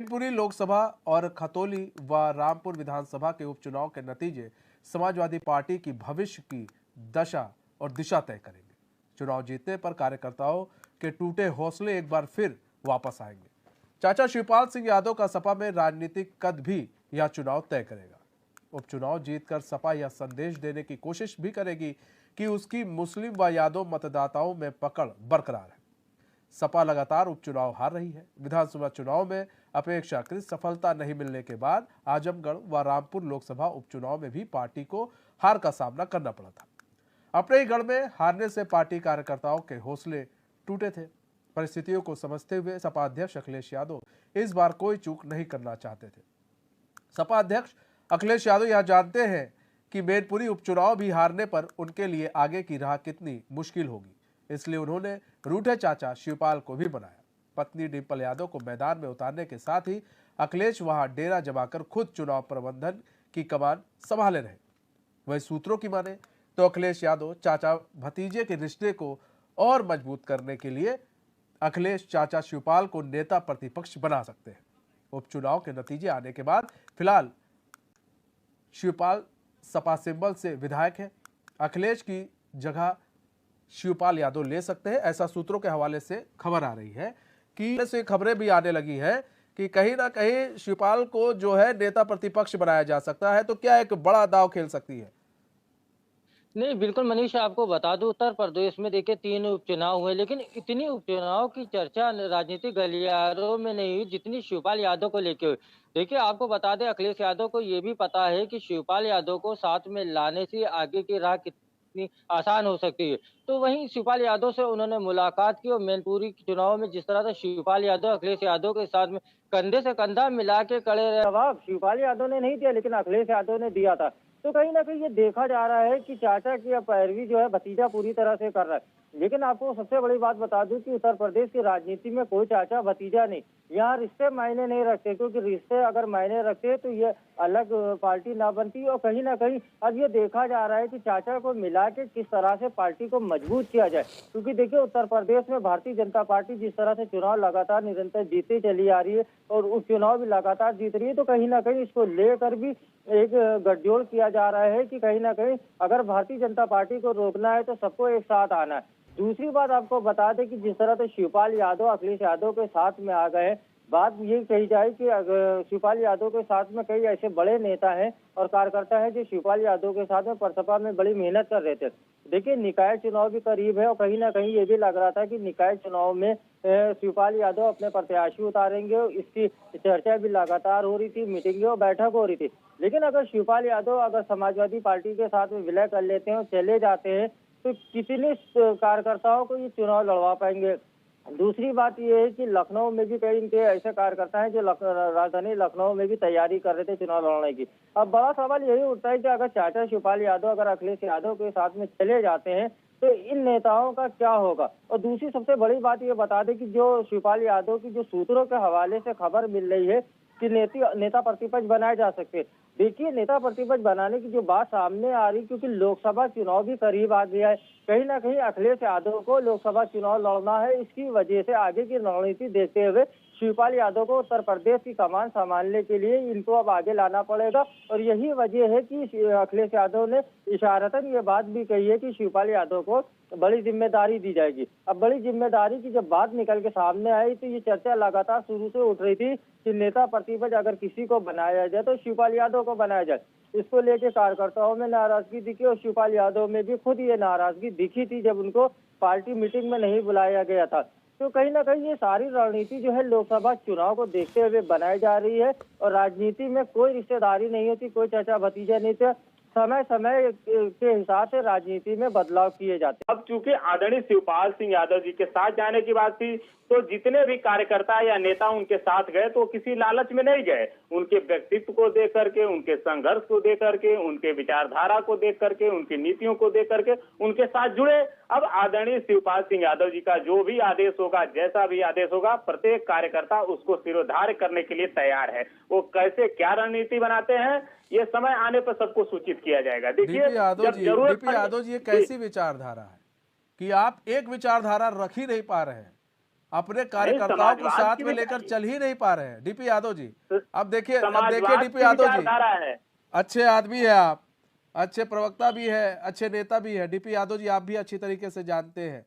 मैनपुरी लोकसभा और खतौली व रामपुर विधानसभा के उपचुनाव के नतीजे समाजवादी पार्टी की भविष्य की दशा और दिशा तय करेंगे। चुनाव जीतने पर कार्यकर्ताओं के टूटे हौसले एक बार फिर वापस आएंगे। चाचा शिवपाल सिंह यादव का सपा में राजनीतिक कद भी यह चुनाव तय करेगा। उपचुनाव जीतकर सपा यह संदेश देने की कोशिश भी करेगी कि उसकी मुस्लिम व यादव मतदाताओं में पकड़ बरकरार है। सपा लगातार उपचुनाव हार रही है। विधानसभा चुनाव में अपेक्षाकृत सफलता नहीं मिलने के बाद आजमगढ़ व रामपुर लोकसभा उपचुनाव में भी पार्टी को हार का सामना करना पड़ा था। अपने ही गढ़ में हारने से पार्टी कार्यकर्ताओं के हौसले टूटे थे। परिस्थितियों को समझते हुए सपा अध्यक्ष अखिलेश यादव इस बार कोई चूक नहीं करना चाहते थे। सपा अध्यक्ष अखिलेश यादव यह जानते हैं कि मैनपुरी उपचुनाव भी हारने पर उनके लिए आगे की राह कितनी मुश्किल होगी, इसलिए उन्होंने रूठे चाचा शिवपाल को भी बनाया। पत्नी डिंपल यादव को मैदान में उतारने के साथ ही अखिलेश वहां डेरा जमाकर खुद चुनाव प्रबंधन की कमान संभाले रहे। वही सूत्रों की माने तो अखिलेश यादव चाचा भतीजे के रिश्ते को और मजबूत करने के लिए अखिलेश चाचा शिवपाल को नेता प्रतिपक्ष बना सकते हैं। उपचुनाव के नतीजे आने के बाद फिलहाल शिवपाल सपा सिंबल से विधायक है। अखिलेश की जगह शिवपाल यादव ले सकते हैं, ऐसा सूत्रों के हवाले से खबर आ रही है कि ऐसे खबरें भी आने लगी है कि कहीं ना कहीं शिवपाल को जो है नेता प्रतिपक्ष बनाया जा सकता है। तो क्या एक बड़ा दांव खेल सकती है? नहीं, बिल्कुल मनीष, आपको बता दूं, उत्तर प्रदेश में देखिए 3 उपचुनाव हुए, लेकिन इतनी उपचुनाव की चर्चा राजनीतिक गलियारों में नहीं हुई जितनी शिवपाल यादव को लेके हुई। देखिए, आपको बता दें, अखिलेश यादव को ये भी पता है कि शिवपाल यादव को साथ में लाने से आगे की राह कितनी आसान हो सकती है। तो वहीं शिवपाल यादव से उन्होंने मुलाकात की और मैनपुरी के चुनाव में जिस तरह से शिवपाल यादव अखिलेश यादव के साथ में कंधे से कंधा मिला के खड़े रहे, जवाब शिवपाल यादव ने नहीं दिया, लेकिन अखिलेश यादव ने दिया था। तो कहीं न कहीं ये देखा जा रहा है कि चाचा की अब पैरवी जो है भतीजा पूरी तरह से कर रहा है। लेकिन आपको सबसे बड़ी बात बता दूं कि उत्तर प्रदेश की राजनीति में कोई चाचा भतीजा नहीं, यहाँ रिश्ते मायने नहीं रखते, क्योंकि रिश्ते अगर मायने रखते तो ये अलग पार्टी ना बनती। और कहीं ना कहीं अब ये देखा जा रहा है कि चाचा को मिला के किस तरह से पार्टी को मजबूत किया जाए, क्योंकि देखिए उत्तर प्रदेश में भारतीय जनता पार्टी जिस तरह से चुनाव लगातार निरंतर जीतती चली आ रही है और उपचुनाव भी लगातार जीत रही है, तो कहीं ना कहीं इसको लेकर भी एक गठजोड़ किया जा रहा है कि कहीं ना कहीं अगर भारतीय जनता पार्टी को रोकना है तो सबको एक साथ आना है। दूसरी बात आपको बता दें कि जिस तरह से शिवपाल यादव अखिलेश यादव के साथ में आ गए, बात ये कही जाए कि अगर शिवपाल यादव के साथ में कई ऐसे बड़े नेता हैं और कार्यकर्ता हैं जो शिवपाल यादव के साथ में परसपा में बड़ी मेहनत कर रहे थे। देखिए, निकाय चुनाव भी करीब है और कहीं ना कहीं ये भी लग रहा था कि निकाय चुनाव में शिवपाल यादव अपने प्रत्याशी उतारेंगे। इसकी चर्चा भी लगातार हो रही थी, मीटिंगें और बैठक हो रही थी। लेकिन अगर शिवपाल यादव अगर समाजवादी पार्टी के साथ में विलय कर लेते हैं और चले जाते हैं तो कितने कार्यकर्ताओं को ये चुनाव लड़वा पाएंगे। दूसरी बात ये है कि लखनऊ में भी कई इनके ऐसे कार्यकर्ता हैं जो राजधानी लखनऊ में भी तैयारी कर रहे थे चुनाव लड़ने की। अब बड़ा सवाल यही उठता है कि अगर चाचा शिवपाल यादव अगर अखिलेश यादव के साथ में चले जाते हैं तो इन नेताओं का क्या होगा। और दूसरी सबसे बड़ी बात ये बता दें कि जो शिवपाल यादव की जो सूत्रों के हवाले से खबर मिल रही है कि नेता प्रतिपक्ष बनाए जा सकते। देखिए, नेता प्रतिपक्ष बनाने की जो बात सामने आ रही, क्योंकि लोकसभा चुनाव भी करीब आ गया है, कहीं ना कहीं अखिलेश यादव को लोकसभा चुनाव लड़ना है। इसकी वजह से आगे की रणनीति देखते हुए शिवपाल यादव को उत्तर प्रदेश की कमान संभालने के लिए इनको अब आगे लाना पड़ेगा। और यही वजह है कि अखिलेश यादव ने इशारतन ये बात भी कही है कि शिवपाल यादव को बड़ी जिम्मेदारी दी जाएगी। अब बड़ी जिम्मेदारी की जब बात निकल के सामने आई तो ये चर्चा लगातार शुरू से उठ रही थी कि नेता प्रतिपक्ष अगर किसी को बनाया जाए तो शिवपाल यादव को बनाया जाए। इसको लेके कार्यकर्ताओं में नाराजगी दिखी और शिवपाल यादव में भी खुद ये नाराजगी दिखी थी जब उनको पार्टी मीटिंग में नहीं बुलाया गया था। तो कहीं ना कहीं ये सारी रणनीति जो है लोकसभा चुनाव को देखते हुए बनाई जा रही है और राजनीति में कोई रिश्तेदारी नहीं होती, कोई चाचा भतीजा नहीं थे। समय समय के हिसाब से राजनीति में बदलाव किए जाते हैं। अब चूंकि आदरणीय शिवपाल सिंह यादव जी के साथ जाने की बात थी, तो जितने भी कार्यकर्ता या नेता उनके साथ गए तो किसी लालच में नहीं गए। उनके व्यक्तित्व को देख करके, उनके संघर्ष को देख करके, उनके विचारधारा को देख करके, उनकी नीतियों को देख करके उनके साथ जुड़े। अब आदरणीय शिवपाल सिंह यादव जी का जो भी आदेश होगा, जैसा भी आदेश होगा, प्रत्येक कार्यकर्ता उसको सिरोधार्य करने के लिए तैयार है। वो कैसे क्या रणनीति बनाते हैं ये समय आने पर सबको सूचित किया जाएगा। देखिए, डीपी यादव जी, ये कैसी विचारधारा है कि आप एक विचारधारा रख ही नहीं पा रहे हैं? अपने कार्यकर्ताओं को समाजवाद साथ की में भी लेकर नहीं। चल ही नहीं पा रहे हैं डीपी यादव जी। अब देखिए समाजवाद डीपी की यादव जी, विचारधारा है। अच्छे आदमी है आप, अच्छे प्रवक्ता भी है, अच्छे नेता भी है। डीपी यादव जी, आप भी अच्छी तरीके से जानते हैं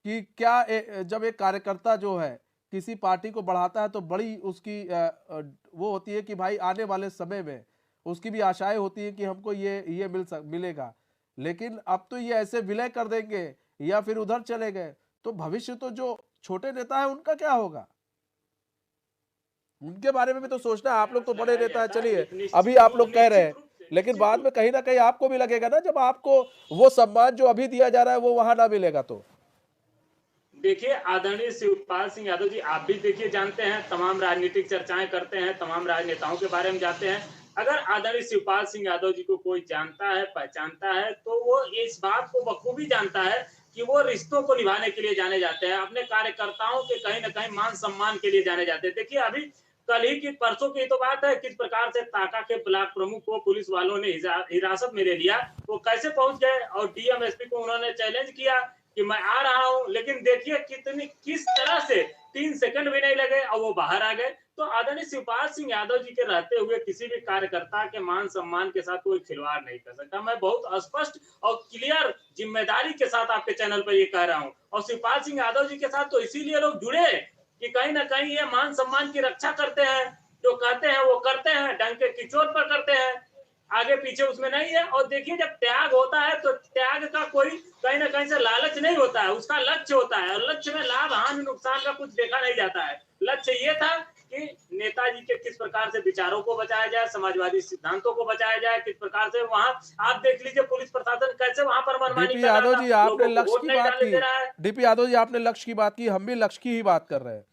कि क्या जब एक कार्यकर्ता जो है किसी पार्टी को बढ़ाता है तो बड़ी उसकी वो होती है कि भाई आने वाले समय में उसकी भी आशाएं होती है कि हमको ये मिलेगा। लेकिन अब तो ये ऐसे विलय कर देंगे या फिर उधर चले गए तो भविष्य तो जो छोटे नेता है उनका क्या होगा? उनके बारे में भी तो सोचना है। आप लोग तो बड़े नेता है, चलिए अभी आप लोग कह रहे हैं, लेकिन बाद में कहीं ना कहीं आपको भी लगेगा ना, जब आपको वो सम्मान जो अभी दिया जा रहा है वो वहां ना मिलेगा तो। देखिए आदरणीय शिवपाल सिंह यादव जी, आप भी देखिए जानते हैं, तमाम राजनीतिक चर्चाएं करते हैं, तमाम राजनेताओं के बारे में जानते हैं। अगर आदरणीय शिवपाल सिंह यादव जी को कोई जानता है, पहचानता है, तो वो इस बात को बखूबी जानता है कि वो रिश्तों को निभाने के लिए जाने जाते हैं, अपने कार्यकर्ताओं के कहीं ना कहीं मान सम्मान के लिए जाने जाते हैं। देखिए अभी कल ही की परसों की तो बात है, किस प्रकार से ताका के ब्लॉक प्रमुख को पुलिस वालों ने हिरासत में ले लिया, वो कैसे पहुंच गए और डीएम एसपी को उन्होंने चैलेंज किया कि मैं आ रहा हूं, लेकिन देखिए किस तरह से 3 सेकंड भी नहीं लगे और वो बाहर आ गए। तो आदरणीय शिवपाल सिंह यादव जी के रहते हुए किसी भी कार्यकर्ता के मान सम्मान के साथ कोई खिलवाड़ नहीं कर सकता। मैं बहुत स्पष्ट और क्लियर जिम्मेदारी के साथ आपके चैनल पर ये कह रहा हूं। और शिवपाल सिंह यादव जी के साथ तो इसीलिए लोग जुड़े कि कहीं ना कहीं ये मान सम्मान की रक्षा करते हैं, जो कहते हैं वो करते हैं, डंके की चोट पर करते हैं, आगे पीछे उसमें नहीं है। और देखिए जब त्याग होता है तो त्याग का कोई कहीं ना कहीं से लालच नहीं होता है, उसका लक्ष्य होता है, और लक्ष्य में लाभ हानि नुकसान का कुछ देखा नहीं जाता है। लक्ष्य ये था कि नेताजी के किस प्रकार से विचारों को बचाया जाए, समाजवादी सिद्धांतों को बचाया जाए, किस प्रकार से वहां आप देख लीजिए पुलिस प्रशासन कैसे वहां पर मनमानी डीपी कर रहा यादव था, जी, आपने लोगों को लक्ष्य वोट की नहीं बात डालने दे रहा है। की। डीपी यादव जी, आपने लक्ष्य की बात की, हम भी लक्ष्य की ही बात कर रहे हैं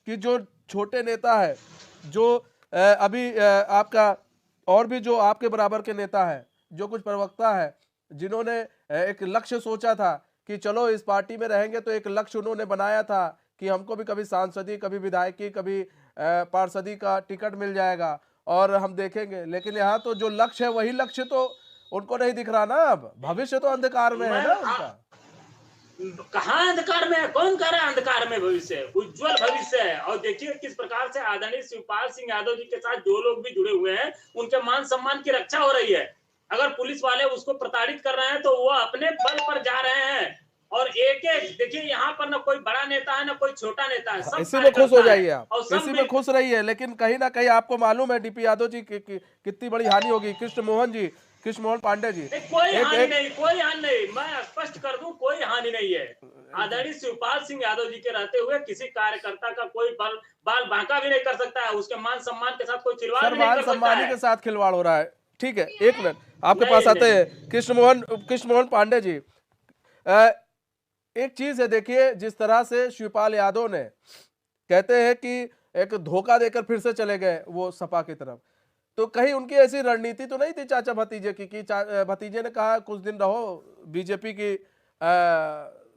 कि जो छोटे नेता है, जो अभी आपका और भी जो आपके बराबर के नेता है, जो कुछ प्रवक्ता है, जिन्होंने एक लक्ष्य सोचा था कि चलो इस पार्टी में रहेंगे, तो एक लक्ष्य उन्होंने बनाया था कि हमको भी कभी सांसदी, कभी विधायकी, कभी पार्षदी का टिकट मिल जाएगा और हम देखेंगे। लेकिन यहाँ तो जो लक्ष्य है वही लक्ष्य तो उनको नहीं दिख रहा ना। अब भविष्य तो अंधकार में है ना उनका। कहाँ अंधकार में है? कौन कह रहा है अंधकार में भविष्य है? उज्जवल भविष्य है। और देखिए किस प्रकार से आदरणीय शिवपाल सिंह यादव जी के साथ जो लोग भी जुड़े हुए हैं, उनके मान सम्मान की रक्षा हो रही है। अगर पुलिस वाले उसको प्रताड़ित कर रहे हैं तो वो अपने बल पर जा रहे हैं। और एक एक देखिए, यहाँ पर ना कोई बड़ा नेता है ना कोई छोटा नेता है, सब इसी में खुश हो जाइए आप, और सब इसी में खुश रहिए। लेकिन कहीं ना कहीं आपको मालूम है डीपी यादव जी कितनी बड़ी हानि होगी। कृष्ण मोहन पांडे जी, कोई हानि नहीं, कोई हानि नहीं, मैं स्पष्ट कर दूं, कोई हानि नहीं है। आदरणीय शिवपाल सिंह यादव जी के रहते हुए किसी कार्यकर्ता का कोई बाल बांका भी नहीं कर सकता है, उसके मान सम्मान के साथ कोई खिलवाड़ भी नहीं कर सकता सम्मानी है। के साथ खिलवाड़ हो रहा है। ठीक है, एक मिनट आपके पास आते हैं कृष्ण मोहन पांडे जी। एक चीज है, देखिए जिस तरह से शिवपाल यादव ने कहते हैं कि एक धोखा देकर फिर से चले गए वो सपा की तरफ, तो कहीं उनकी ऐसी रणनीति तो नहीं थी चाचा भतीजे की कि भतीजे ने कहा कुछ दिन रहो, बीजेपी की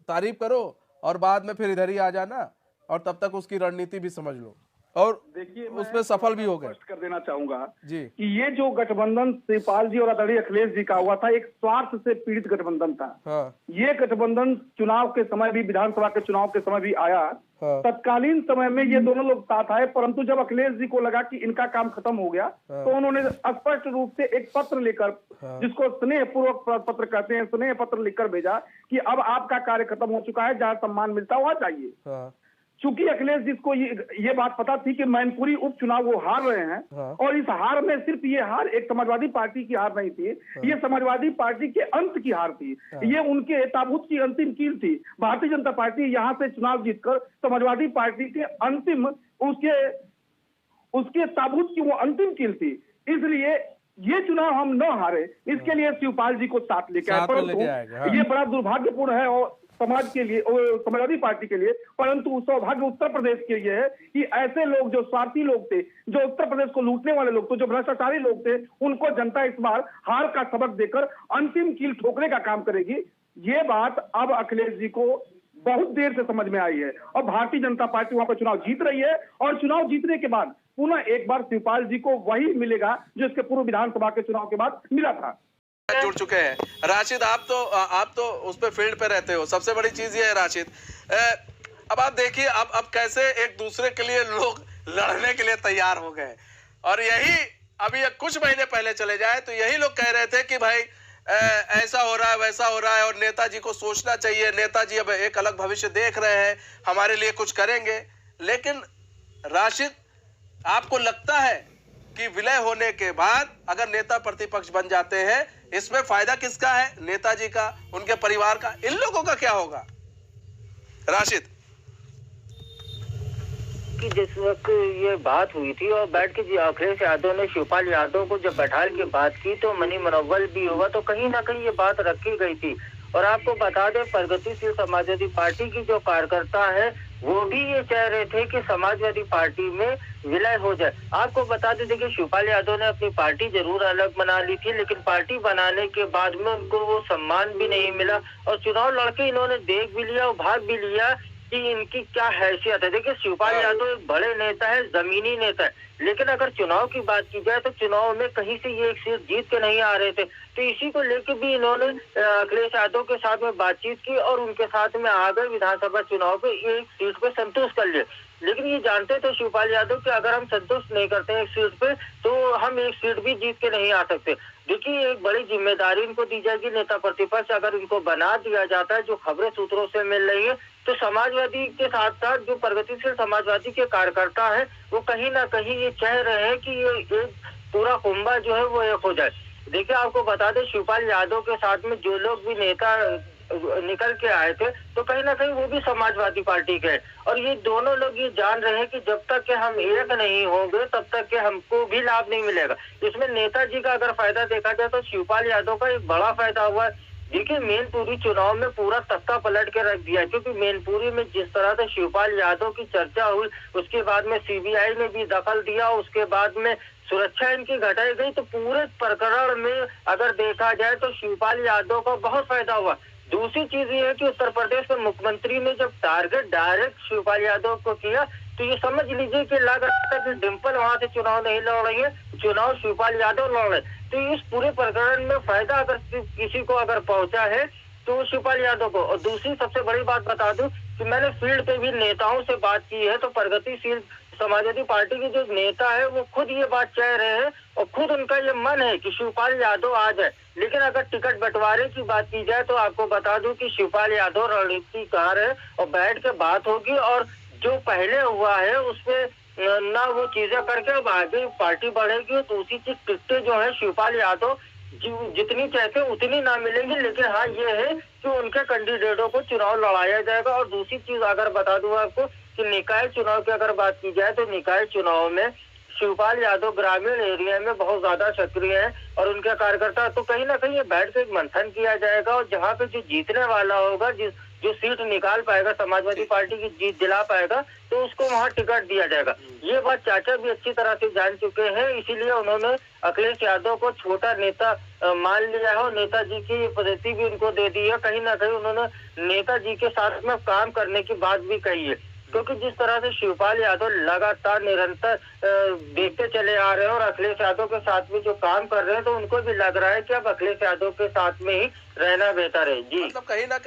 तारीफ करो और बाद में फिर इधर ही आ जाना, और तब तक उसकी रणनीति भी समझ लो, और देखिए उसमें सफल भी हो गए। स्पष्ट कर देना चाहूंगा जी कि ये जो गठबंधन शिवपाल जी और आदरणीय अखिलेश जी का हुआ था, एक स्वार्थ से पीड़ित गठबंधन था। हाँ, ये गठबंधन चुनाव के समय भी, विधानसभा के चुनाव के समय भी आया। हाँ, तत्कालीन समय में ये दोनों लोग साथ आए, परंतु जब अखिलेश जी को लगा कि इनका काम खत्म हो गया, तो उन्होंने स्पष्ट रूप से एक पत्र लेकर, जिसको स्नेह पूर्वक पत्र कहते हैं, स्नेह पत्र लिखकर भेजा कि अब आपका कार्य खत्म हो चुका है, जहां सम्मान मिलता वहां चाहिए। हाँ, चूंकि अखिलेश जी को ये बात पता थी कि मैनपुरी उपचुनाव वो हार रहे हैं, हाँ। और इस हार में सिर्फ ये हार एक समाजवादी पार्टी की हार नहीं थी, ये समाजवादी पार्टी के अंत की हार थी। ये उनके ताबूत की अंतिम कील थी। भारतीय जनता पार्टी यहाँ से चुनाव जीतकर समाजवादी पार्टी के अंतिम उसके ताबूत की वो अंतिम कील थी। इसलिए ये चुनाव हम न हारे, इसके लिए शिवपाल जी को साथ लेके आए। परंतु ये बड़ा दुर्भाग्यपूर्ण है और समाज के लिए और समाजवादी पार्टी के लिए, परंतु सौभाग्य उत्तर प्रदेश के लिए है कि ऐसे लोग जो स्वार्थी लोग थे, जो उत्तर प्रदेश को लूटने वाले लोग थे, जो भ्रष्टाचारी लोग थे, उनको जनता इस बार हार का सबक देकर अंतिम कील ठोकने का काम करेगी। ये बात अब अखिलेश जी को बहुत देर से समझ में आई है और भारतीय जनता पार्टी वहां पर चुनाव जीत रही है, और चुनाव जीतने के बाद पुनः एक बार शिवपाल जी को वही मिलेगा जो इसके पूर्व विधानसभा के चुनाव के बाद मिला था। जुड़ चुके हैं। राशिद, आप तो उस पे फील्ड पे रहते हो। सबसे बड़ी चीज ये है राशिद, अब आप देखिए अब कैसे एक दूसरे के लिए लोग लड़ने के लिए तैयार हो गए। और यही अभी कुछ महीने पहले चले जाए तो यही लोग कह रहे थे कि भाई ऐसा हो रहा है वैसा हो रहा है और नेताजी को सोचना चाहिए, नेताजी अब एक अलग भविष्य देख रहे हैं, हमारे लिए कुछ करेंगे। लेकिन राशिद, आपको लगता है कि विलय होने के बाद अगर नेता प्रतिपक्ष बन जाते हैं, इसमें फायदा किसका है? नेताजी का, उनके परिवार का, इन लोगों का क्या होगा? राशिद, कि जिस वक्त ये बात हुई थी और बैठ के अखिलेश यादव ने शिवपाल यादव को जब बैठा के बात की तो मनी मनोबल भी हुआ, तो कहीं ना कहीं ये बात रखी गई थी। और आपको बता दें, प्रगतिशील समाजवादी पार्टी की जो कार्यकर्ता है वो भी ये चाह रहे थे कि समाजवादी पार्टी में विलय हो जाए। आपको बता दें, देखिए शिवपाल यादव ने अपनी पार्टी जरूर अलग बना ली थी, लेकिन पार्टी बनाने के बाद में उनको वो सम्मान भी नहीं मिला और चुनाव लड़के इन्होंने देख भी लिया और भाग भी लिया कि इनकी क्या हैसियत है। देखिए शिवपाल यादव एक बड़े नेता है, जमीनी नेता है, लेकिन अगर चुनाव की बात की जाए तो चुनाव में कहीं से ये एक सीट जीत के नहीं आ रहे थे। तो इसी को लेकर भी इन्होंने अखिलेश यादव के साथ में बातचीत की और उनके साथ में आ गए विधानसभा चुनाव पे एक सीट पे संतुष्ट कर लिए। लेकिन ये जानते थे शिवपाल यादव कि अगर हम संतुष्ट नहीं करते हैं एक सीट पे तो हम एक सीट भी जीत के नहीं आ सकते। देखिए एक बड़ी जिम्मेदारी इनको दी जाएगी, नेता प्रतिपक्ष अगर इनको बना दिया जाता है, जो खबरें सूत्रों से मिल रही है, तो समाजवादी के साथ साथ जो प्रगतिशील समाजवादी के कार्यकर्ता है वो कहीं ना कहीं ये चाह रहे हैं कि ये एक पूरा कुंभा जो है वो एक हो जाए। देखिए आपको बता दें, शिवपाल यादव के साथ में जो लोग भी नेता निकल के आए थे तो कहीं ना कहीं वो भी समाजवादी पार्टी के हैं और ये दोनों लोग ये जान रहे हैं कि जब तक के हम एक नहीं होंगे तब तक के हमको भी लाभ नहीं मिलेगा। इसमें नेताजी का अगर फायदा देखा जाए तो शिवपाल यादव का एक बड़ा फायदा हुआ है। देखिए मैनपुरी चुनाव में पूरा तख्ता पलट के रख दिया, क्योंकि मैनपुरी में जिस तरह से शिवपाल यादव की चर्चा हुई उसके बाद में सीबीआई ने भी दखल दिया, उसके बाद में सुरक्षा इनकी घटाई गई, तो पूरे प्रकरण में अगर देखा जाए तो शिवपाल यादव का बहुत फायदा हुआ। दूसरी चीज ये है कि उत्तर प्रदेश के मुख्यमंत्री ने जब टारगेट डायरेक्ट शिवपाल यादव को किया तो ये समझ लीजिए कि लग रहा था कि डिम्पल वहां से चुनाव नहीं लड़ रही है, चुनाव शिवपाल यादव लड़ रहे। तो इस पूरे प्रकरण में फायदा अगर किसी को अगर पहुंचा है तो शिवपाल यादव को। और दूसरी सबसे बड़ी बात बता दूं कि मैंने फील्ड पे भी नेताओं से बात की है तो प्रगतिशील समाजवादी पार्टी के जो नेता है वो खुद ये बात चाह रहे हैं और खुद उनका ये मन है कि शिवपाल यादव आ जाए। लेकिन अगर टिकट बंटवारे की बात की जाए तो आपको बता दूं कि शिवपाल यादव रणनीतिकार है और बैठ के बात होगी और जो पहले हुआ है उसमें ना वो चीजें करके अब आगे पार्टी बढ़ेगी तो उसी की टिकटें जो है शिवपाल यादव जितनी चाहते उतनी ना मिलेंगी। लेकिन हाँ ये है कि उनके कैंडिडेटों को चुनाव लड़ाया जाएगा। और दूसरी चीज अगर बता दूं आपको कि निकाय चुनाव की अगर बात की जाए तो निकाय चुनाव में शिवपाल यादव ग्रामीण एरिया में बहुत ज्यादा सक्रिय है और उनके कार्यकर्ता, तो कहीं ना कहीं बैठ के मंथन किया जाएगा और जहाँ पे जो जीतने वाला होगा, जो सीट निकाल पाएगा, समाजवादी पार्टी की जीत दिला पाएगा, तो उसको वहाँ टिकट दिया जाएगा। ये बात चाचा भी अच्छी तरह से जान चुके हैं, इसीलिए उन्होंने अखिलेश यादव को छोटा नेता मान लिया है और नेताजी की पद्धति भी उनको दे दी है। कहीं ना कहीं उन्होंने नेताजी के साथ में काम करने की बात भी कही है, क्योंकि जिस तरह से शिवपाल यादव लगातार निरंतर देखते चले आ रहे हैं और अखिलेश यादव के साथ में जो काम कर रहे हैं तो उनको भी लग रहा है कि अब अखिलेश यादव के साथ में ही रहना बेहतर है। जी, मतलब कहीं ना